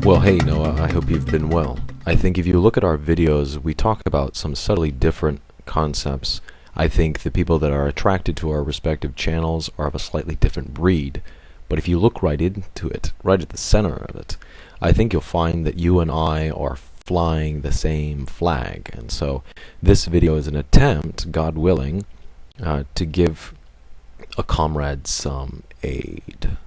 Well, hey Noah, I hope you've been well. I think if you look at our videos, we talk about some subtly different concepts. I think the people that are attracted to our respective channels are of a slightly different breed. But if you look right into it, right at the center of it, I think you'll find that you and I are flying the same flag. And so this video is an attempt, God willing, to give a comrade some aid.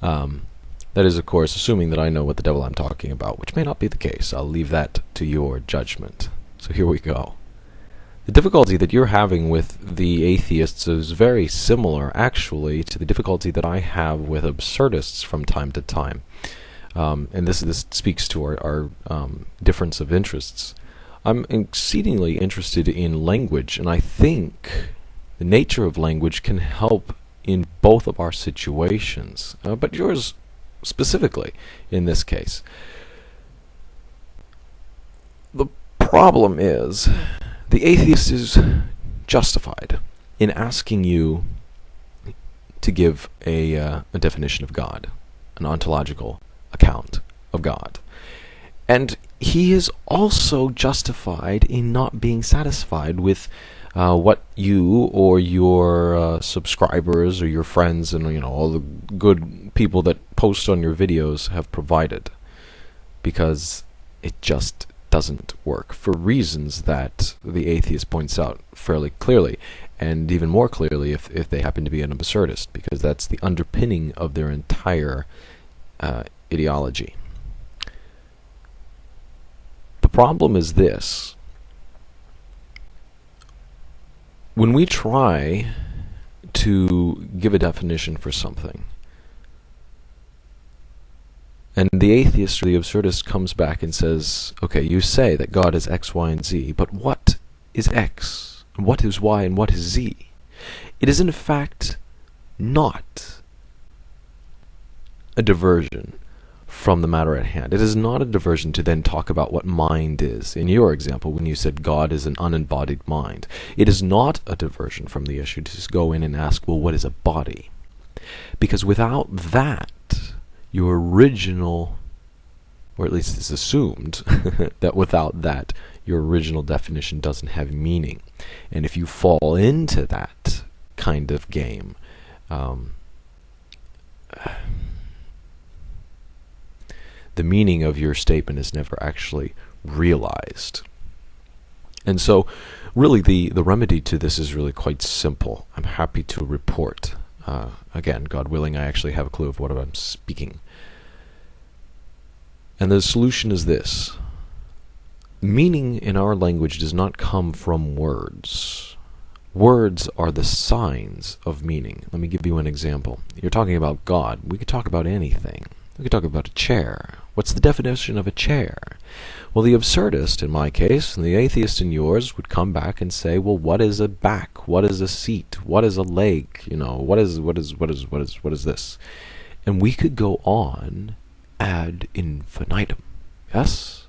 That is, of course, assuming that I know what the devil I'm talking about, which may not be the case. I'll leave that to your judgment. So here we go. The difficulty that you're having with the atheists is very similar, actually, to the difficulty that I have with absurdists from time to time. And this speaks to our difference of interests. I'm exceedingly interested in language, and I think the nature of language can help in both of our situations, but yours specifically in this case. The problem is the atheist is justified in asking you to give a definition of God, an ontological account of God. And he is also justified in not being satisfied with what you or your subscribers or your friends and all the good people that post on your videos have provided, because it just doesn't work for reasons that the atheist points out fairly clearly, and even more clearly if they happen to be an absurdist, because that's the underpinning of their entire ideology. The problem is this: when we try to give a definition for something, and the atheist or the absurdist comes back and says, okay, you say that God is X, Y, and Z, but what is X, and what is Y, and what is Z? It is in fact not a diversion from the matter at hand. It is not a diversion to then talk about what mind is. In your example, when you said God is an unembodied mind, it is not a diversion from the issue to just go in and ask, well, what is a body? Because without that, your original, or at least it's assumed, that without that, your original definition doesn't have meaning. And if you fall into that kind of game, the meaning of your statement is never actually realized. And so really the remedy to this is really quite simple. I'm happy to report, again, God willing, I actually have a clue of what I'm speaking. And the solution is this: meaning in our language does not come from words. Words are the signs of meaning. Let me give you an example. You're talking about God. We could talk about anything. We could talk about a chair. What's the definition of a chair? Well, the absurdist in my case and the atheist in yours would come back and say, well, what is a back? What is a seat? What is a leg? What is this? And we could go on ad infinitum. Yes?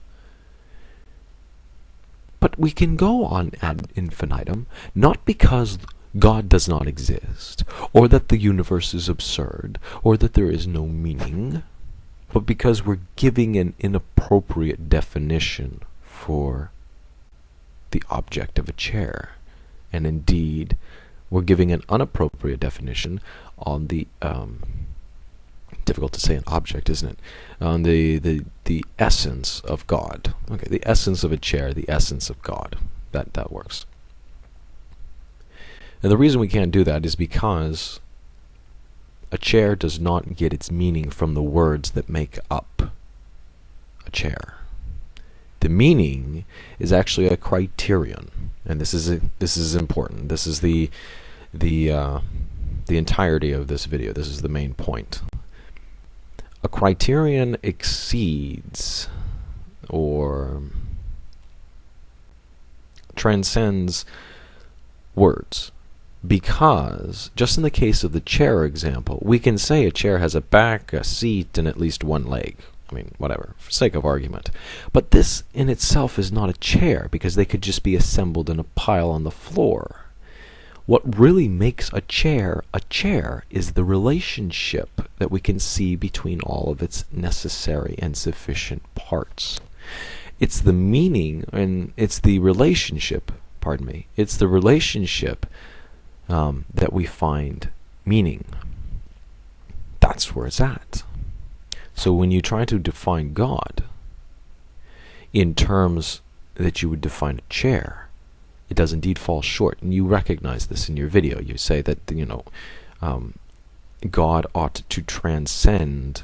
But we can go on ad infinitum not because God does not exist, or that the universe is absurd, or that there is no meaning, but because we're giving an inappropriate definition for the object of a chair. And indeed, we're giving an inappropriate definition on the, difficult to say an object, isn't it? On the essence of God. Okay, the essence of a chair, the essence of God. That works. And the reason we can't do that is because a chair does not get its meaning from the words that make up a chair. The meaning is actually a criterion, and this is important. This is the entirety of this video. This is the main point. A criterion exceeds or transcends words. Because, just in the case of the chair example, we can say a chair has a back, a seat, and at least one leg. I mean, whatever, for sake of argument. But this in itself is not a chair, because they could just be assembled in a pile on the floor. What really makes a chair is the relationship that we can see between all of its necessary and sufficient parts. It's the meaning, and it's the relationship, it's the relationship that we find meaning. That's where it's at. So when you try to define God in terms that you would define a chair, it does indeed fall short. And you recognize this in your video. You say that, God ought to transcend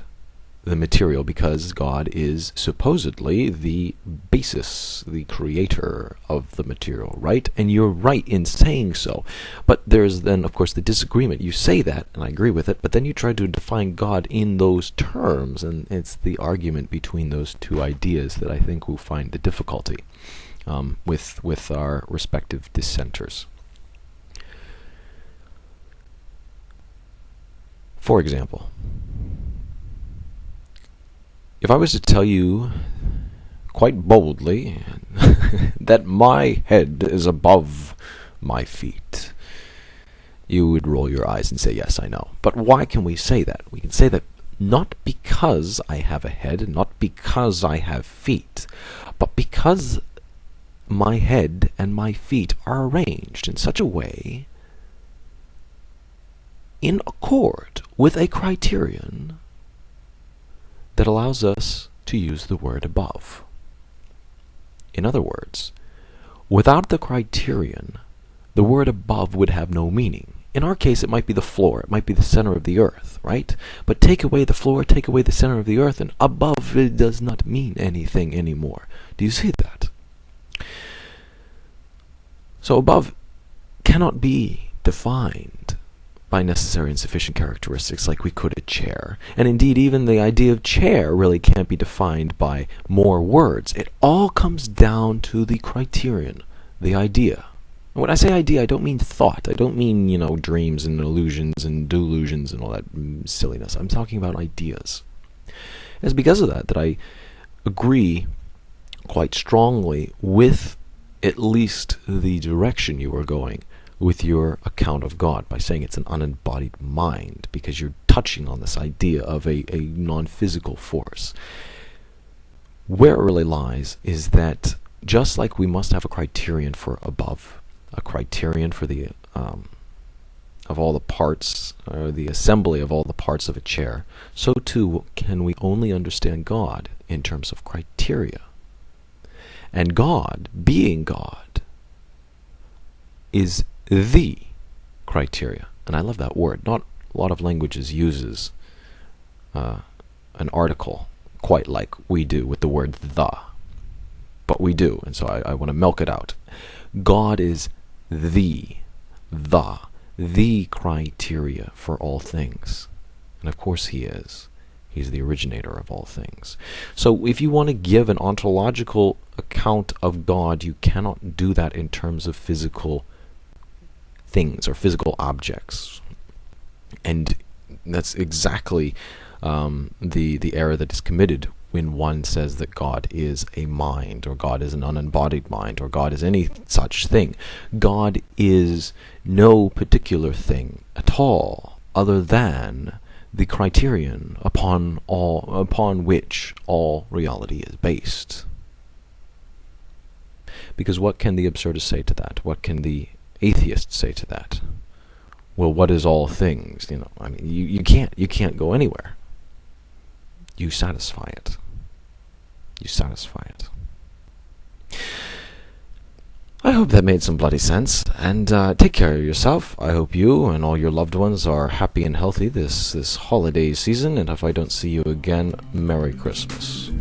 the material because God is supposedly the basis, the creator of the material, right? And you're right in saying so. But there's then, of course, the disagreement. You say that, and I agree with it, but then you try to define God in those terms, and it's the argument between those two ideas that I think we'll find the difficulty with our respective dissenters. For example, if I was to tell you quite boldly that my head is above my feet, you would roll your eyes and say, yes, I know. But why can we say that? We can say that not because I have a head, not because I have feet, but because my head and my feet are arranged in such a way in accord with a criterion that allows us to use the word above. In other words, without the criterion, the word above would have no meaning. In our case, it might be the floor, it might be the center of the earth, right? But take away the floor, take away the center of the earth, and above it does not mean anything anymore. Do you see that? So above cannot be defined by necessary and sufficient characteristics like we could a chair. And indeed, even the idea of chair really can't be defined by more words. It all comes down to the criterion, the idea. And when I say idea, I don't mean thought. I don't mean, dreams and illusions and delusions and all that silliness. I'm talking about ideas. And it's because of that I agree quite strongly with at least the direction you are going with your account of God, by saying it's an unembodied mind, because you're touching on this idea of a non-physical force. Where it really lies is that just like we must have a criterion for above, a criterion for the of all the parts, or the assembly of all the parts of a chair, so too can we only understand God in terms of criteria. And God, being God, is the criteria. And I love that word. Not a lot of languages uses an article quite like we do with the word the. But we do, and so I want to milk it out. God is the criteria for all things. And of course he is. He's the originator of all things. So if you want to give an ontological account of God, you cannot do that in terms of physical things or physical objects. And that's exactly the error that is committed when one says that God is a mind, or God is an unembodied mind, or God is any such thing. God is no particular thing at all other than the criterion upon which all reality is based. Because what can the absurdist say to that? What can the atheist say to that? Well, what is all things? You can't go anywhere. You satisfy it. You satisfy it. I hope that made some bloody sense, and take care of yourself. I hope you and all your loved ones are happy and healthy this holiday season, and if I don't see you again, Merry Christmas.